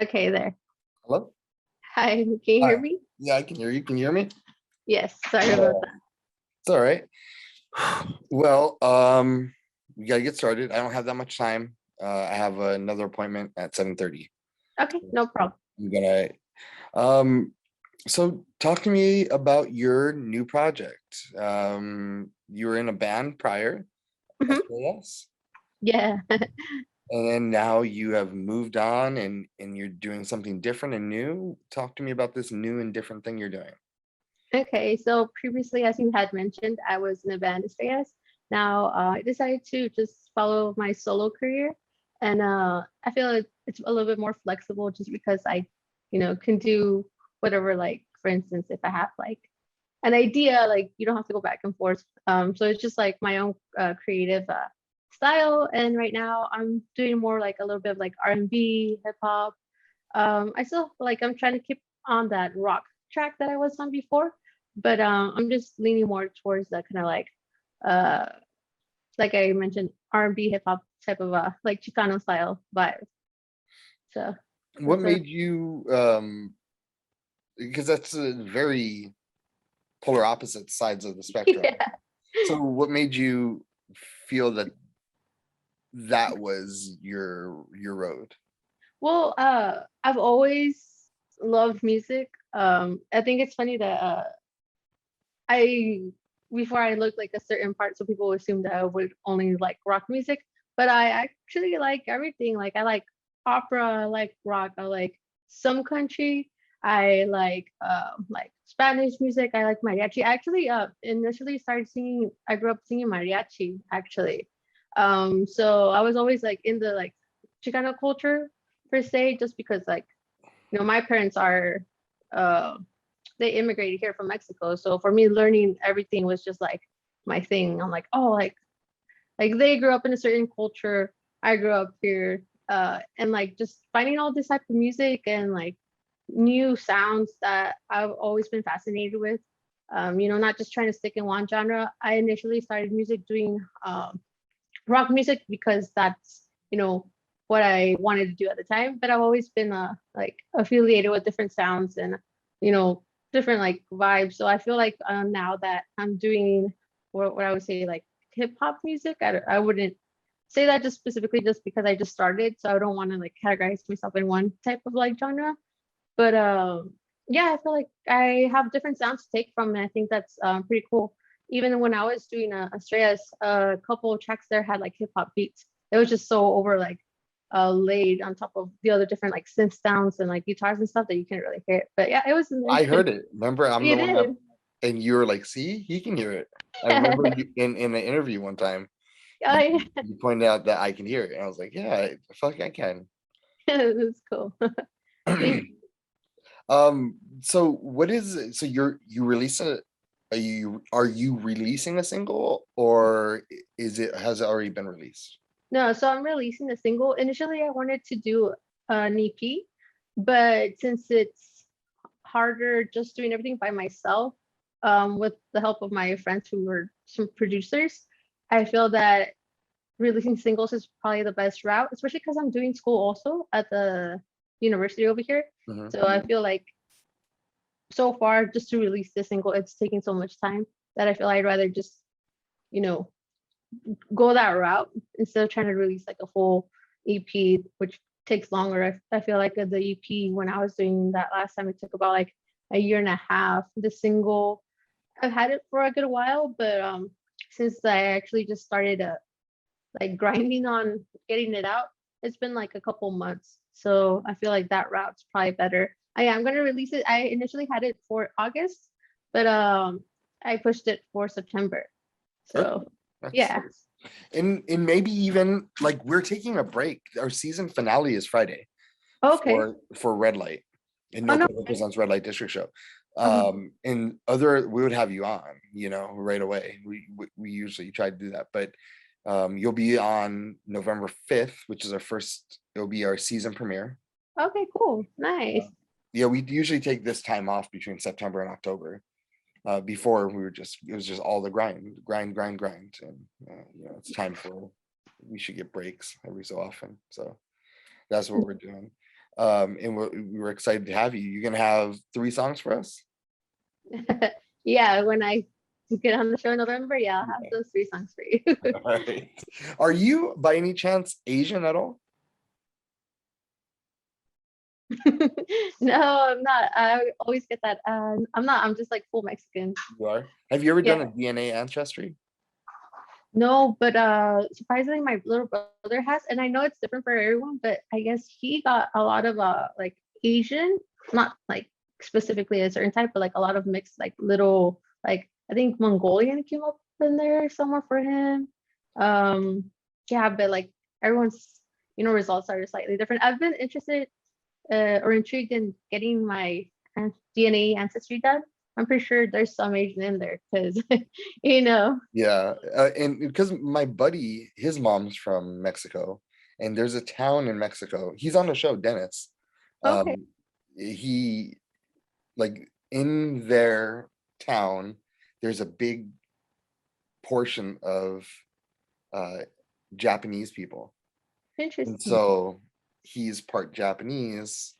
Okay, there. Hello? Hi, can you hear Hi. me? Yeah, I can hear you. Can you hear me? Yes, sorry about that. It's all right. Well, we gotta get started. I don't have that much time. I have another appointment at 7:30. Okay, no problem. I'm gonna um so talk to me about your new project. You were in a band prior, hmm SAS, Yeah. and then now you have moved on and you're doing something different and new. Talk to me about this new and different thing you're doing. Okay, so previously, as you had mentioned, I was in a band, SAS. Now, I decided to just follow my solo career, and I feel it's a little bit more flexible just because I can do whatever. Like, for instance, if I have like an idea, like you don't have to go back and forth. So it's just like my own creative style. And right now, I'm doing more like a little bit of like R&B, hip hop. I still like I'm trying to keep on that rock track that I was on before, but I'm just leaning more towards that kind of uh like I mentioned R&B hip hop type of like Chicano style vibe. So What that's what. made you because that's a very polar opposite sides of the spectrum. Yeah. So what made you feel that that was your road? Well, I've always loved music. I think it's funny that I before I looked like a certain part, so people assume that I would only like rock music, but I actually like everything. Like I like opera, I like rock, I like some country, I like Spanish music, I like mariachi. I actually initially started singing. I grew up singing mariachi actually. So I was always like in the like Chicano culture per se, just because like my parents are uh they immigrated here from Mexico. So for me, learning everything was just like my thing. I'm like, oh, like they grew up in a certain culture. I grew up here, and like just finding all this type of music and like new sounds that I've always been fascinated with. Not just trying to stick in one genre. I initially started music doing rock music because that's what I wanted to do at the time. But I've always been like affiliated with different sounds and you know different like vibes. So I feel like now that I'm doing what I would say like hip hop music, I wouldn't say that just specifically just because I just started. So I don't want to like categorize myself in one type of like genre. But yeah, I feel like I have different sounds to take from, and I think that's pretty cool. Even when I was doing Astrea's, a couple of tracks there had like hip hop beats. It was just so over like laid on top of the other different like synth sounds and like guitars and stuff that you can't really hear it. But yeah, it was I nice. heard it. Remember, I'm the You one that, did. and you were like, "See, he can hear it." I Yeah. remember you, in an interview one time, you, Yeah, you pointed out that I can hear it, and I was like, "Yeah, I feel like I can." it was cool. Thank So what is it? So you release a are you releasing a single, or has it already been released? No, so I'm releasing a single. Initially, I wanted to do an EP, but since it's harder just doing everything by myself, with the help of my friends who were some producers, I feel that releasing singles is probably the best route, especially because I'm doing school also at the university over here. Mhm. So I feel like so far, just to release this single, it's taking so much time that I feel I'd rather just, you know, go that route instead of trying to release like a full EP, which takes longer. I feel like the EP when I was doing that last time, it took about like a year and a half. The single, I've had it for a good while, but since I actually just started like grinding on getting it out, it's been like a couple months. So I feel like that route's probably better. I'm gonna release it. I initially had it for August, but I pushed it for September. Okay, So that's yeah. nice. And maybe even like we're taking a break. Our season finale is Friday Okay. for Red Light, and Oh No no. Paper Presents Red Light District Show. Uh-huh. And other we would have you on, right away. We usually try to do that, but you'll be on November 5th, which is our first. It'll be our season premiere. Okay, cool. Nice. Yeah, we usually take this time off between September and October. Before it was just all the grind, and it's time for we should get breaks every so often. So that's what we're doing. And we're excited to have you. You're gonna have 3 songs for us? Yeah, when I get on the show in November, yeah, I'll have those 3 songs for you. All right. Are you by any chance Asian at all? No, I'm not. I always get that. I'm not. I'm just like full Mexican. You are. Have you ever done Yeah. a DNA ancestry? No, but surprisingly, my little brother has, and I know it's different for everyone, but I guess he got a lot of like Asian, not like specifically a certain type, but like a lot of mixed, like little, like I think Mongolian came up in there somewhere for him. Um, yeah, but like everyone's, results are slightly different. I've been interested or intrigued in getting my DNA ancestry done. I'm pretty sure there's some Asian in there because, you know. Yeah, and because my buddy, his mom's from Mexico, and there's a town in Mexico. He's on the show, Dennis. Okay, Um, he like in their town, there's a big portion of uh Japanese people, and interesting. so he's part Japanese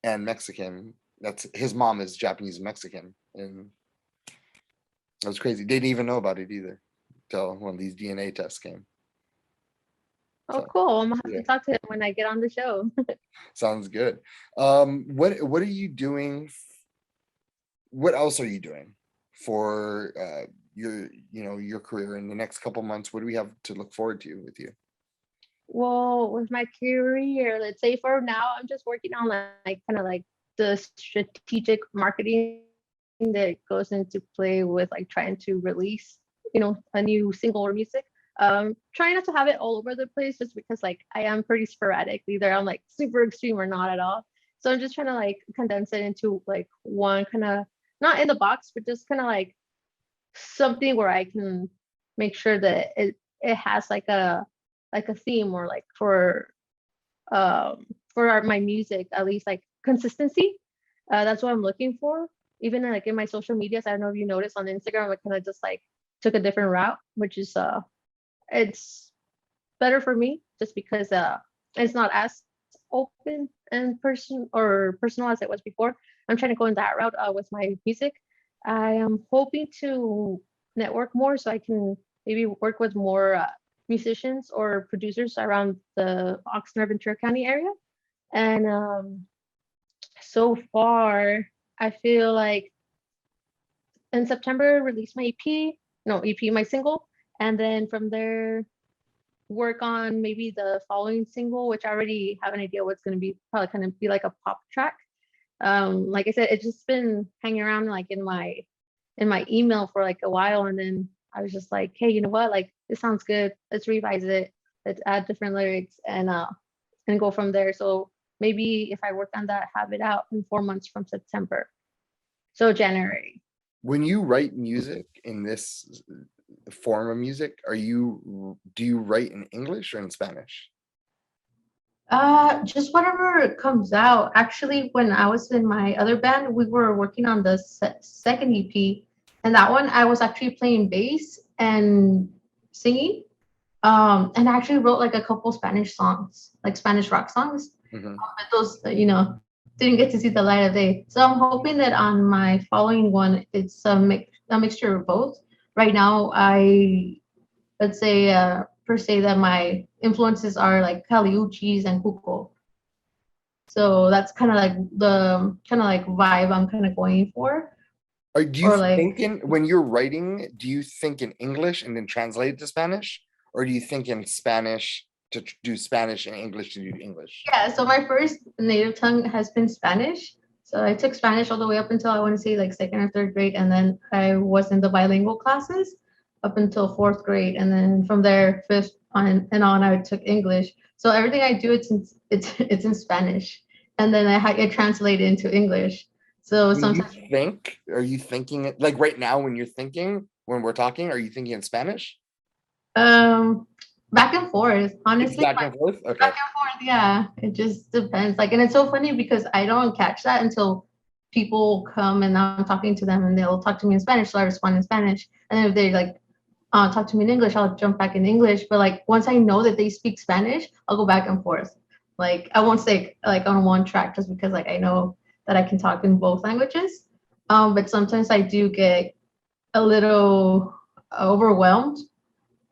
and Mexican. That's his mom is Japanese and Mexican, and it was crazy. They didn't even know about it either till when these DNA tests came. Oh, So cool. I'm gonna have yeah, to talk to him when I get on the show. sounds good. What are you doing? What else are you doing for your your career in the next couple months? What do we have to look forward to with you? Well, with my career, let's say for now, I'm just working on like kind of like the strategic marketing that goes into play with like trying to release, a new single or music. Trying not to have it all over the place just because like I am pretty sporadic. Either I'm like super extreme or not at all. So I'm just trying to like condense it into like one kind of not in the box, but just kind of like something where I can make sure that it has like a theme or like my music at least like consistency. That's what I'm looking for. Even like in my social medias, I don't know if you noticed on Instagram, I kind of just like took a different route, which is it's better for me just because it's not as open and personal as it was before. I'm trying to go in that route with my music. I am hoping to network more so I can maybe work with more musicians or producers around the Oxnard Ventura County area. And so far, I feel like in September release my EP, no EP, my single, and then from there work on maybe the following single, which I already have an idea what's going to be. Probably kind of be like a pop track. Like I said, it's just been hanging around like in my email for like a while, and then I was just like, hey, you know what? Like this sounds good. Let's revise it. Let's add different lyrics and go from there. So maybe if I work on that, have it out in 4 months from September. So January. When you write music in this form of music, do you write in English or in Spanish? Just whatever comes out. Actually, when I was in my other band, we were working on the second EP, and that one I was actually playing bass and singing. And I actually wrote like a couple Spanish songs, like Spanish rock songs. Mhm. But those, didn't get to see the light of day. So I'm hoping that on my following one, it's a mixture of both. Right now, let's say per se that my influences are like Caliuchis and Cuco. So that's kind of like vibe I'm kind of going for. Or do you Or like think when you're writing, do you think in English and then translate it to Spanish? Or do you think in Spanish to do Spanish and English to do English? yeah, so my first native tongue has been Spanish. So I took Spanish all the way up until I want to say like second or third grade, and then I was in the bilingual classes up until fourth grade, and then from there fifth on and on I took English. So everything I do it's in Spanish, and then I translate it into English. So When you sometimes think, are you thinking it like right now when you're thinking, when we're talking, are you thinking in Spanish? um back and forth, It's honestly. back and forth? Back Okay. and forth, yeah. It just depends. Like, and it's so funny because I don't catch that until people come and I'm talking to them and they'll talk to me in Spanish, so I respond in Spanish. And then if they like talk to me in English, I'll jump back in English. But like once I know that they speak Spanish, I'll go back and forth. like I won't say like on one track just because like I know that I can talk in both languages. But sometimes I do get a little overwhelmed,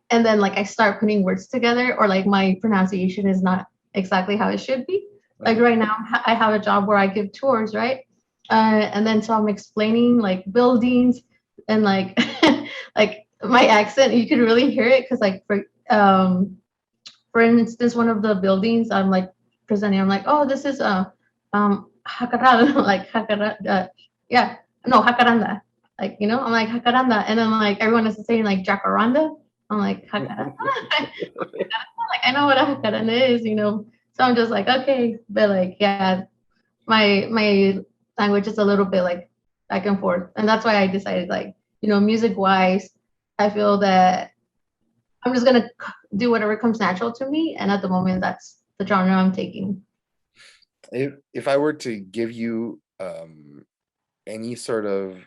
and then like I start putting words together, or like my pronunciation is not exactly how it should be. Like Uh-huh. right now, I have a job where I give tours, right? And then so I'm explaining like buildings and like like my accent, you could really hear it because like for instance, one of the buildings I'm like presenting, I'm like, oh, this is Jacaranda, like Jacaranda, yeah, no, Jacaranda, like I'm like Jacaranda, and then like everyone is saying like Jacaranda, I'm like Jacaranda, like I know what a Jacaranda is. So I'm just like okay, but like yeah, my language is a little bit like back and forth, and that's why I decided like music wise, I feel that I'm just gonna do whatever comes natural to me, and at the moment, that's the genre I'm taking. If I were to give you any sort of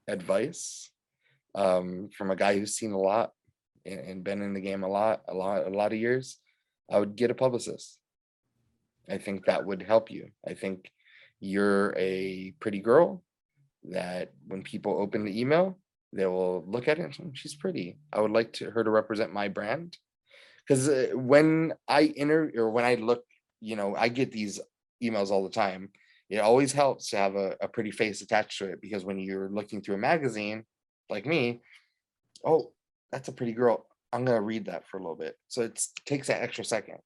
advice from a guy who's seen a lot and been in the game a lot of years, I would get a publicist. I think that would help you. I think you're a pretty girl that when people open the email, they will look at it and say, she's pretty. I would like her to represent my brand. Because when I enter or when I look, I get these emails all the time. It always helps to have a pretty face attached to it, because when you're looking through a magazine like me, oh, that's a pretty girl. I'm gonna read that for a little bit. So it takes that extra second.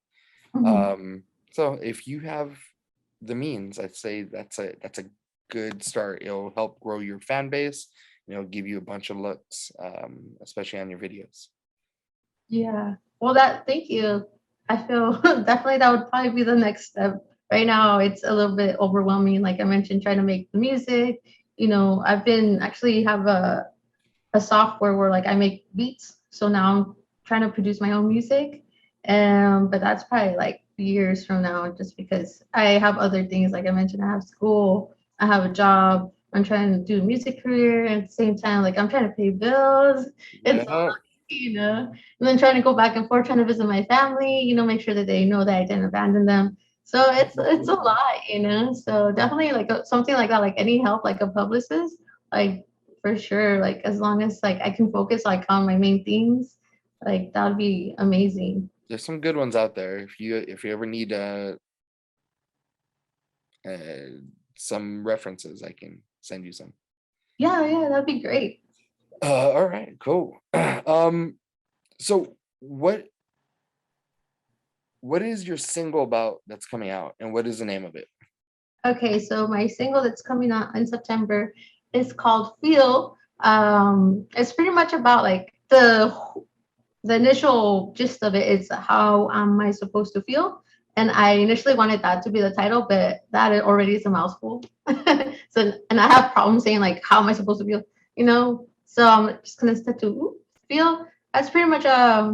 Mhm. So if you have the means, I'd say that's a good start. It'll help grow your fan base. Give you a bunch of looks, especially on your videos. Yeah. Well, thank you. I feel definitely that would probably be the next step. Right now, it's a little bit overwhelming. Like I mentioned, trying to make the music. I've been actually have a software where like I make beats. So now I'm trying to produce my own music. But that's probably like years from now, just because I have other things. Like I mentioned, I have school, I have a job. I'm trying to do a music career, and at the same time, like I'm trying to pay bills. It's Yeah, and then trying to go back and forth, trying to visit my family. Make sure that they know that I didn't abandon them. So it's a lot. So definitely like something like that, like any help, like a publicist, like for sure. Like as long as like I can focus like on my main things, like that would be amazing. there's some good ones out there. If you ever need uh some references, I can send you some. Yeah, yeah, that'd be great. All right, cool. So what is your single about that's coming out, and what is the name of it? Okay, so my single that's coming out in September is called Feel. It's pretty much about like the initial gist of it is how am I supposed to feel? And I initially wanted that to be the title, but that already is a mouthful. So, and I have problems saying like, how am I supposed to feel? So I'm just gonna stick to feel. That's pretty much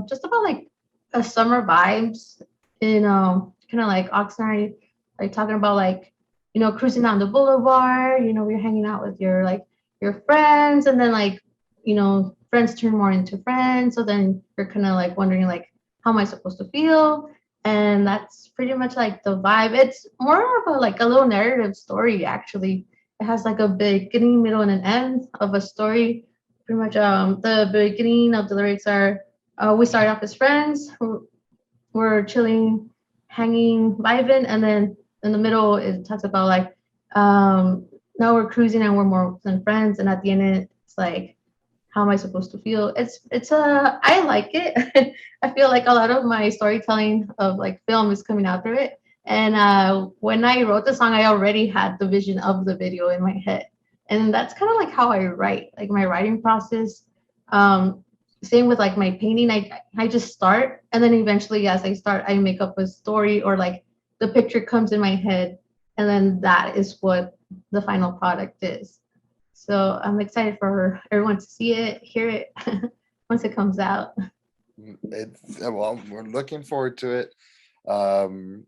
just about like a summer vibes, kind of like Oxnard, like talking about like cruising down the boulevard. We're hanging out with your friends, and then like friends turn more into friends. So then you're kind of like wondering like, how am I supposed to feel? And that's pretty much like the vibe. It's more of a like a little narrative story actually. It has like a beginning, middle, and an end of a story. Pretty much the beginning of the lyrics are we started off as friends, we're chilling, hanging, vibing, and then in the middle it talks about like now we're cruising and we're more than friends, and at the end it's like how am I supposed to feel? It's I like it. I feel like a lot of my storytelling of like film is coming out through it. And when I wrote the song, I already had the vision of the video in my head, and that's kind of like how I write, like my writing process. Um, Same with like my painting. I just start, and then eventually, as I start, I make up a story, or like the picture comes in my head, and then that is what the final product is. So I'm excited for everyone to see it, hear it once it comes out. It's well, we're looking forward to it. Um,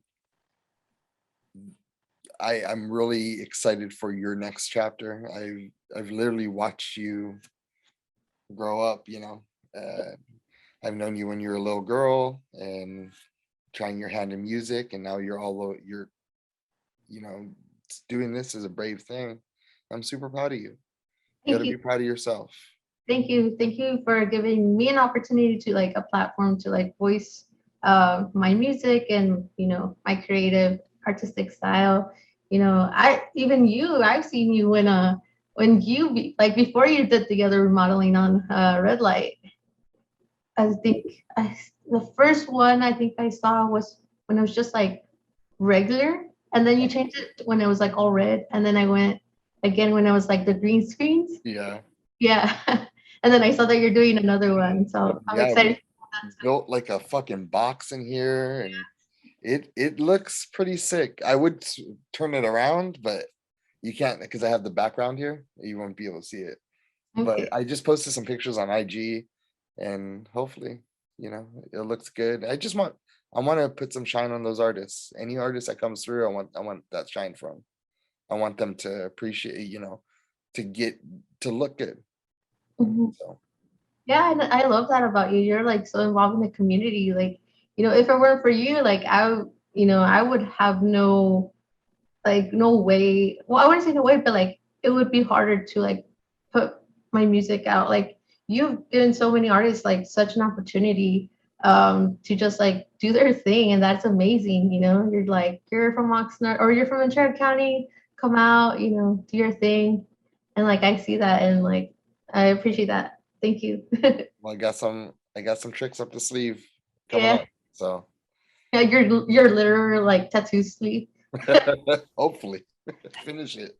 I'm really excited for your next chapter. I've literally watched you grow up. I've known you when you were a little girl, and trying your hand in music, and now you're, you know, doing this is a brave thing. I'm super proud of you. You got Thank to you. be proud of yourself. Thank you. Thank you for giving me an opportunity to like a platform to like voice my music and my creative artistic style. I've seen you when like before you did the other remodeling on Red Light. I think the first one I think I saw was when it was just like regular, and then you changed it when it was like all red, and then I went again when it was like the green screens. Yeah. Yeah. And then I saw that you're doing another one. So I'm Yeah, we excited. built like a fucking box in here, and it looks pretty sick. I would turn it around, but you can't because I have the background here. You won't be able to see it. But Okay. I just posted some pictures on IG, and hopefully, it looks good. I want to put some shine on those artists. Any artist that comes through, I want that shine from. I want them to appreciate, to get to look good. Mhm. So Yeah, and I love that about you. You're like so involved in the community. Like, if it weren't for you, like I would have no way. Well, I wouldn't say no way, but like it would be harder to like put my music out. Like you've given so many artists like such an opportunity to just like do their thing, and that's amazing. You're like you're from Oxnard or you're from Ventura County, come out, do your thing, and like I see that and like I appreciate that. Thank you. well, I got some tricks up the sleeve coming Yeah, up. So yeah, you're literal like tattoo sleeve. hopefully finish it.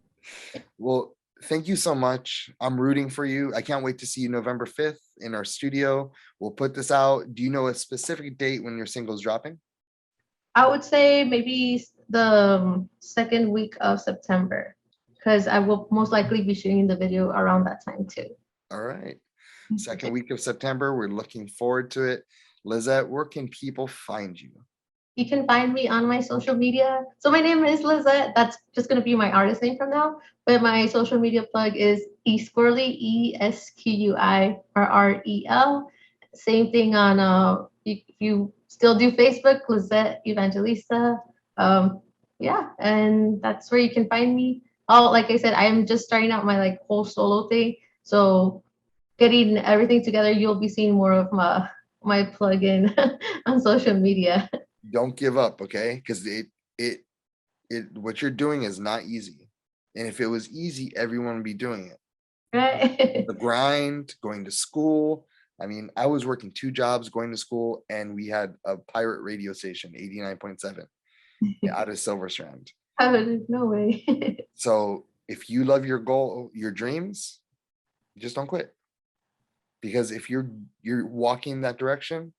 Well, thank you so much. I'm rooting for you. I can't wait to see you November 5th in our studio. We'll put this out. Do you know a specific date when your single's dropping? I would say maybe the second week of September, because I will most likely be shooting the video around that time too. All right. Second week of September. We're looking forward to it. Lizette, where can people find you? You can find me on my social media. So my name is Lizett. That's just gonna be my artist name from now. But my social media plug is eSquirrely, ESQUIRREL. Same thing on if you still do Facebook, Lizette Evangelista. Yeah, and that's where you can find me. Oh, like I said, I'm just starting out my like whole solo thing. So getting everything together, you'll be seeing more of my plug-in on social media. Don't give up, okay? Because what you're doing is not easy. And if it was easy, everyone would be doing it. Right. The grind, going to school. I mean, I was working 2 jobs, going to school, and we had a pirate radio station, 89.7, out of Silver Strand. No way. So if you love your goal, your dreams, just don't quit. Because if you're walking in that direction,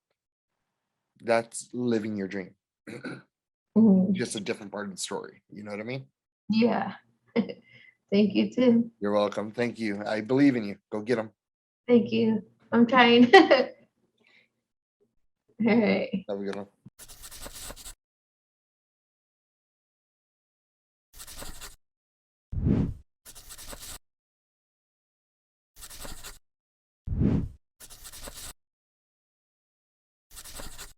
that's living your dream. Mhm. Just a different part of the story. You know what I mean? Yeah. Thank you too. You're welcome. Thank you. I believe in you. Go get them. Thank you. I'm trying. All right. Have a good one.